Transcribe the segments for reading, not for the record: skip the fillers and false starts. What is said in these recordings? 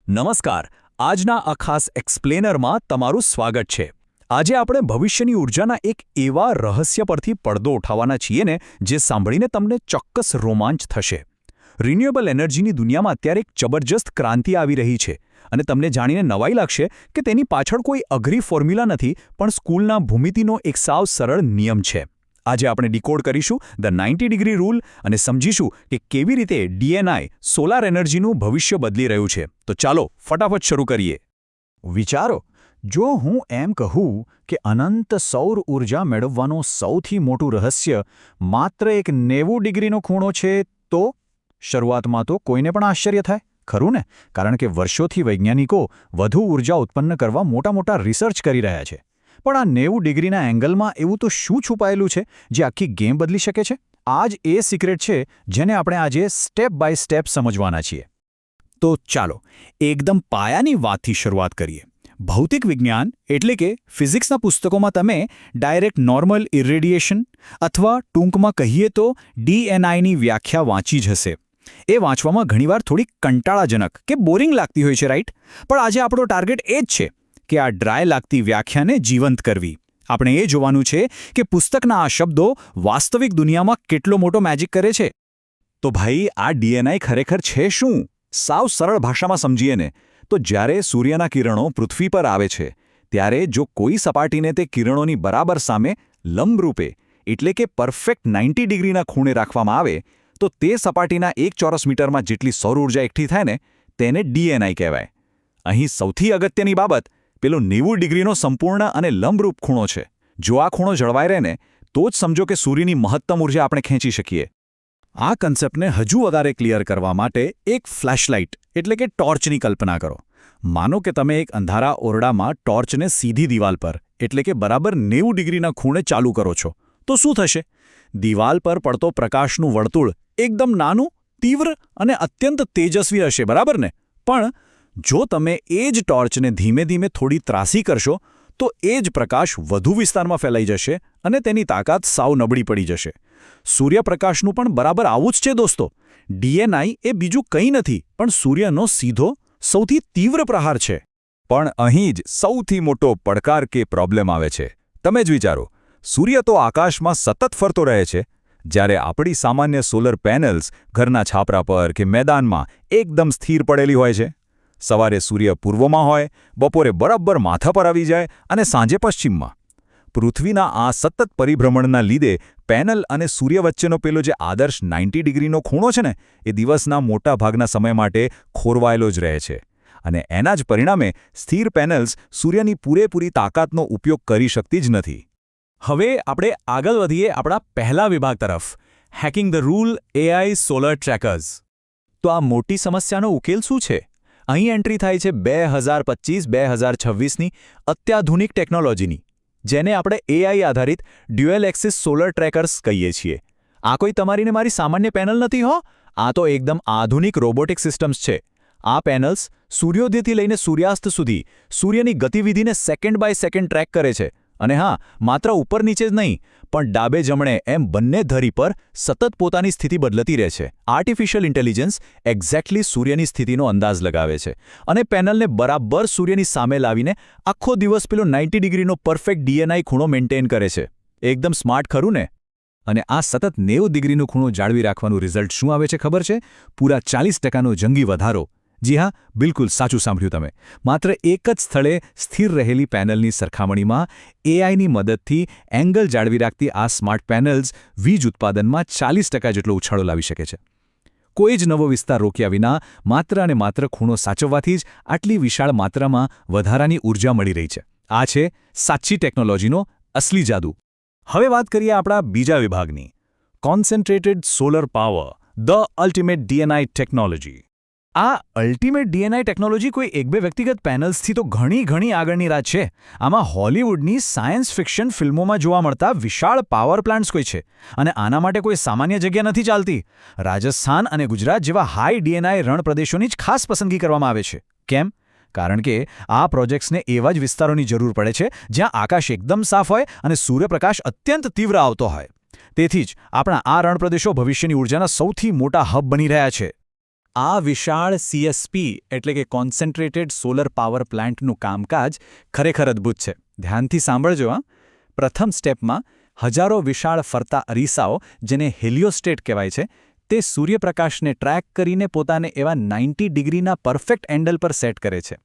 નમસ્કાર. આજના આ ખાસ એક્સપ્લેનરમાં તમારું સ્વાગત છે. આજે આપણે ભવિષ્યની ઊર્જાના એક એવા રહસ્ય પરથી પડદો ઉઠાવવાના છીએ ને જે સાંભળીને તમને ચોક્કસ રોમાંચ થશે. રિન્યુએબલ એનર્જીની દુનિયામાં અત્યારે એક જબરજસ્ત ક્રાંતિ આવી રહી છે અને તમને જાણીને નવાઈ લાગશે કે તેની પાછળ કોઈ અઘરી ફોર્મ્યુલા નથી પણ સ્કૂલના ભૂમિતિનો એક સાવ સરળ નિયમ છે. આજે આપણે ડીકોડ કરીશું ધ 90 ડિગ્રી રૂલ અને સમજીશું કે કેવી રીતે ડીએનઆઈ સોલાર એનર્જીનું ભવિષ્ય બદલી રહ્યું છે. તો ચાલો ફટાફટ શરૂ કરીએ. વિચારો, જો હું એમ કહું કે અનંત સૌર ઊર્જા મેળવવાનું સૌથી મોટું રહસ્ય માત્ર એક 90 ડિગ્રીનો ખૂણો છે, તો શરૂઆતમાં તો કોઈને પણ આશ્ચર્ય થાય, ખરું ને? કારણ કે વર્ષોથી વૈજ્ઞાનિકો વધુ ઊર્જા ઉત્પન્ન કરવા મોટા રિસર્ચ કરી રહ્યા છે. પણ આ 90 ડિગ્રીના એંગલમાં એવું તો શું છુપાયેલું છે જે આખી ગેમ બદલી શકે છે? આ જ એ સિક્રેટ છે જેને આપણે આજે સ્ટેપ બાય સ્ટેપ સમજવાના છીએ. તો ચાલો એકદમ પાયાની વાતથી શરૂઆત કરીએ. ભૌતિક વિજ્ઞાન એટલે કે ફિઝિક્સના પુસ્તકોમાં તમે ડાયરેક્ટ નોર્મલ ઇરેડિયેશન અથવા ટૂંકમાં કહીએ તો ડીએનઆઈની વ્યાખ્યા વાંચી જ હશે. એ વાંચવામાં ઘણીવાર થોડી કંટાળાજનક કે બોરિંગ લાગતી હોય છે, રાઈટ? પણ આજે આપણો ટાર્ગેટ એ જ છે કે આ ડ્રાય લાગતી વ્યાખ્યાને જીવંત કરવી. આપણે એ જોવાનું છે કે પુસ્તકના આ શબ્દો વાસ્તવિક દુનિયામાં કેટલો મોટો મેજિક કરે છે. તો ભાઈ, આ ડીએનઆઈ ખરેખર છે શું? સાવ સરળ ભાષામાં સમજીએ ને તો જ્યારે સૂર્યના કિરણો પૃથ્વી પર આવે છે ત્યારે જો કોઈ સપાટીને તે કિરણોની બરાબર સામે લંબરૂપે એટલે કે પરફેક્ટ 90 ડિગ્રીના ખૂણે રાખવામાં આવે તો તે સપાટીના 1 ચોરસ મીટરમાં જેટલી સૌર ઊર્જા એકઠી થાય ને તેને ડીએનઆઈ કહેવાય. અહીં સૌથી અગત્યની બાબત પેલો 90 ડિગ્રીનો સંપૂર્ણ અને લંબરૂપ ખૂણો છે. જો આ ખૂણો જળવાઈ રહે ને તો જ સમજો કે સૂર્યની મહત્તમ ઊર્જા આપણે ખેંચી શકીએ. આ કન્સેપ્ટને હજુ વધારે ક્લિયર કરવા માટે એક ફ્લેશલાઇટ એટલે કે ટોર્ચની કલ્પના કરો. માનો કે તમે એક અંધારા ઓરડામાં ટોર્ચને સીધી દિવાલ પર એટલે કે બરાબર 90 ડિગ્રીના ખૂણે ચાલુ કરો છો તો શું થશે? દિવાલ પર પડતો પ્રકાશનું વર્તુળ એકદમ નાનું, તીવ્ર અને અત્યંત તેજસ્વી હશે, બરાબર ને? પણ જો તમે એ જ ટોર્ચને ધીમે ધીમે થોડી ત્રાસી કરશો તો એ જ પ્રકાશ વધુ વિસ્તારમાં ફેલાઈ જશે અને તેની તાકાત સાવ નબળી પડી જશે. સૂર્યપ્રકાશનું પણ બરાબર આવું જ છે દોસ્તો. ડીએનઆઈ એ બીજું કંઈ નથી પણ સૂર્યનો સીધો સૌથી તીવ્ર પ્રહાર છે. પણ અહીં જ સૌથી મોટો પડકાર કે પ્રોબ્લેમ આવે છે. તમે જ વિચારો, સૂર્ય તો આકાશમાં સતત ફરતો રહે છે, જ્યારે આપણી સામાન્ય સોલર પેનલ્સ ઘરના છાપરા પર કે મેદાનમાં એકદમ સ્થિર પડેલી હોય છે. સવારે સૂર્ય પૂર્વમાં હોય, બપોરે બરાબર માથા પર આવી જાય અને સાંજે પશ્ચિમમાં. પૃથ્વીના આ સતત પરિભ્રમણના લીધે પેનલ અને સૂર્ય વચ્ચેનો પેલો જે આદર્શ 90 ડિગ્રીનો ખૂણો છે ને એ દિવસના મોટા ભાગના સમય માટે ખોરવાયેલો જ રહે છે. અને એના જ પરિણામે સ્થિર પેનલ્સ સૂર્યની પૂરેપૂરી તાકાતનો ઉપયોગ કરી શકતી જ નથી. હવે આપણે આગળ વધીએ આપણા પહેલા વિભાગ તરફ, hacking the rule AI solar trackers. તો આ મોટી સમસ્યાનો ઉકેલ શું છે? અહીં એન્ટ્રી થાય છે 2025-2026ની અત્યાધુનિક ટેકનોલોજીની, જેને આપણે એઆઈ આધારિત ડ્યુઅલ એક્સિસ સોલર ટ્રેકર્સ કહીએ છીએ. આ કોઈ તમારી ને મારી સામાન્ય પેનલ નથી હો. આ તો એકદમ આધુનિક રોબોટિક સિસ્ટમ્સ છે. આ પેનલ્સ સૂર્યોદયથી લઈને સૂર્યાસ્ત સુધી સૂર્યની ગતિવિધિને સેકન્ડ બાય સેકન્ડ ટ્રેક કરે છે. અને હા, માત્ર ઉપર નીચે જ નહીં પણ ડાબે જમણે એમ બંને ધરી પર સતત પોતાની સ્થિતિ બદલતી રહે છે. આર્ટિફિશિયલ ઇન્ટેલિજન્સ એક્ઝેક્ટલી સૂર્યની સ્થિતિનો અંદાજ લગાવે છે અને પેનલને બરાબર સૂર્યની સામે લાવીને આખો દિવસ પેલો 90 ડિગ્રીનો પરફેક્ટ ડીએનઆઈ ખૂણો મેન્ટેન કરે છે. એકદમ સ્માર્ટ, ખરું ને? અને આ સતત 90 ડિગ્રીનો ખૂણો જાળવી રાખવાનું રિઝલ્ટ શું આવે છે ખબર છે? પૂરા 40%નો જંગી વધારો. જી હા, બિલકુલ સાચું સાંભળ્યું તમે. માત્ર એક જ સ્થળે સ્થિર રહેલી પેનલની સરખામણીમાં એઆઈની મદદથી એંગલ જાળવી રાખતી આ સ્માર્ટ પેનલ્સ વીજ ઉત્પાદનમાં 40% જેટલો ઉછાળો લાવી શકે છે. કોઈ જ નવો વિસ્તાર રોક્યા વિના માત્ર અને માત્ર ખૂણો સાચવવાથી જ આટલી વિશાળ માત્રામાં વધારાની ઊર્જા મળી રહી છે. આ છે સાચી ટેકનોલોજીનો અસલી જાદુ. હવે વાત કરીએ આપણા બીજા વિભાગની, concentrated solar power, the ultimate DNI technology. આ અલ્ટિમેટ ડીએનઆઈ ટેકનોલોજી કોઈ એક બે વ્યક્તિગત પેનલ્સથી તો ઘણી આગળની રાત છે. આમાં હોલિવૂડની સાયન્સ ફિક્શન ફિલ્મોમાં જોવા મળતા વિશાળ પાવર પ્લાન્ટ્સ કોઈ છે. અને આના માટે કોઈ સામાન્ય જગ્યા નથી ચાલતી. રાજસ્થાન અને ગુજરાત જેવા હાઈ ડીએનઆઈ રણ પ્રદેશોની જ ખાસ પસંદગી કરવામાં આવે છે. કેમ? કારણ કે આ પ્રોજેક્ટ્સને એવા જ વિસ્તારોની જરૂર પડે છે જ્યાં આકાશ એકદમ સાફ હોય અને સૂર્યપ્રકાશ અત્યંત તીવ્ર આવતો હોય. તેથી જ આપણા આ રણ પ્રદેશો ભવિષ્યની ઊર્જાના સૌથી મોટા હબ બની રહ્યા છે. આ વિશાળ CSP એટલે કે કોન્સન્ટ્રેટેડ સોલર પાવર પ્લાન્ટનું કામકાજ ખરેખર અદ્ભુત છે. ધ્યાનથી સાંભળજો. પ્રથમ સ્ટેપમાં હજારો વિશાળ ફરતા અરીસાઓ, જેને હેલિયોસ્ટેટ કહેવાય છે, તે સૂર્યપ્રકાશને ટ્રેક કરીને પોતાને એવા 90 ડિગ્રીના પરફેક્ટ એંગલ પર સેટ કરે છે.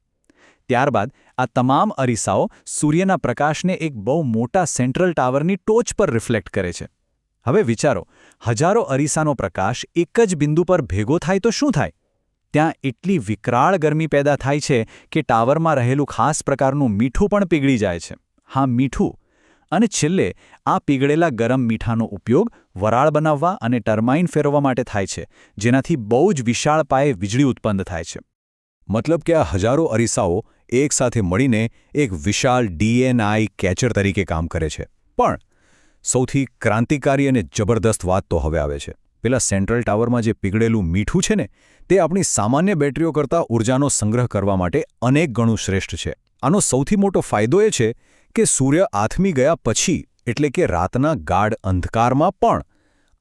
ત્યારબાદ આ તમામ અરીસાઓ સૂર્યના પ્રકાશને એક બહુ મોટા સેન્ટ્રલ ટાવરની ટોચ પર રિફ્લેક્ટ કરે છે. હવે વિચારો, હજારો અરીસાનો પ્રકાશ એક જ બિંદુ પર ભેગો થાય તો શું થાય? ત્યાં એટલી વિકરાળ ગરમી પેદા થાય છે કે ટાવરમાં રહેલું ખાસ પ્રકારનું મીઠું પણ પીગળી જાય છે. હા, મીઠું. અને છેલ્લે આ પીગળેલા ગરમ મીઠાનો ઉપયોગ વરાળ બનાવવા અને ટર્બાઇન ફેરવવા માટે થાય છે, જેનાથી બહુ જ વિશાળ પાયે વીજળી ઉત્પન્ન થાય છે. મતલબ કે આ હજારો અરીસાઓ એકસાથે મળીને એક વિશાળ DNI કેચર તરીકે કામ કરે છે. પણ સૌથી ક્રાંતિકારી અને જબરદસ્ત વાત તો હવે આવે છે. પેલા સેન્ટ્રલ ટાવરમાં જે પીગળેલું મીઠું છે ને, તે આપણી સામાન્ય બેટરીઓ કરતાં ઊર્જાનો સંગ્રહ કરવા માટે અનેક ગણું શ્રેષ્ઠ છે. આનો સૌથી મોટો ફાયદો એ છે કે સૂર્ય આથમી ગયા પછી, એટલે કે રાતના ગાઢ અંધકારમાં પણ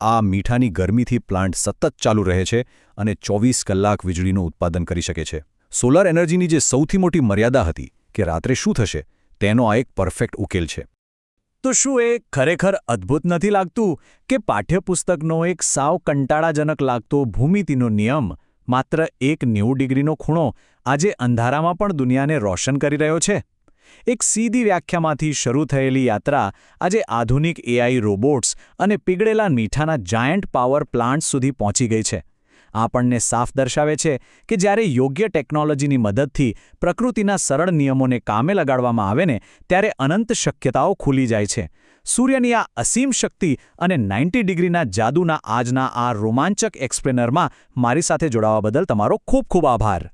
આ મીઠાની ગરમીથી પ્લાન્ટ સતત ચાલુ રહે છે અને 24 કલાક વીજળીનું ઉત્પાદન કરી શકે છે. સોલાર એનર્જીની જે સૌથી મોટી મર્યાદા હતી કે રાત્રે શું થશે, તેનો આ એક પરફેક્ટ ઉકેલ છે. તો શું એ ખરેખર અદ્ભુત નથી લાગતું કે પાઠ્યપુસ્તકનો એક સાવ કંટાળાજનક લાગતો ભૂમિતિનો નિયમ, માત્ર એક 90 ડિગ્રીનો ખૂણો, આજે અંધારામાં પણ દુનિયાને રોશન કરી રહ્યો છે? એક સીધી વ્યાખ્યામાંથી શરૂ થયેલી યાત્રા આજે આધુનિક AI રોબોટ્સ અને પીગળેલા મીઠાના જાયન્ટ પાવર પ્લાન્ટ્સ સુધી પહોંચી ગઈ છે. આપણને સાફ દર્શાવે છે કે જ્યારે યોગ્ય ટેકનોલોજીની મદદથી પ્રકૃતિના સરળ નિયમોને કામે લગાડવામાં આવે ને, ત્યારે અનંત શક્યતાઓ ખુલી જાય છે. સૂર્યની આ અસીમ શક્તિ અને 90 ડિગ્રીના જાદુના આજના આ રોમાંચક એક્સપ્લેનરમાં મારી સાથે જોડાવા બદલ તમારો ખૂબ ખૂબ આભાર.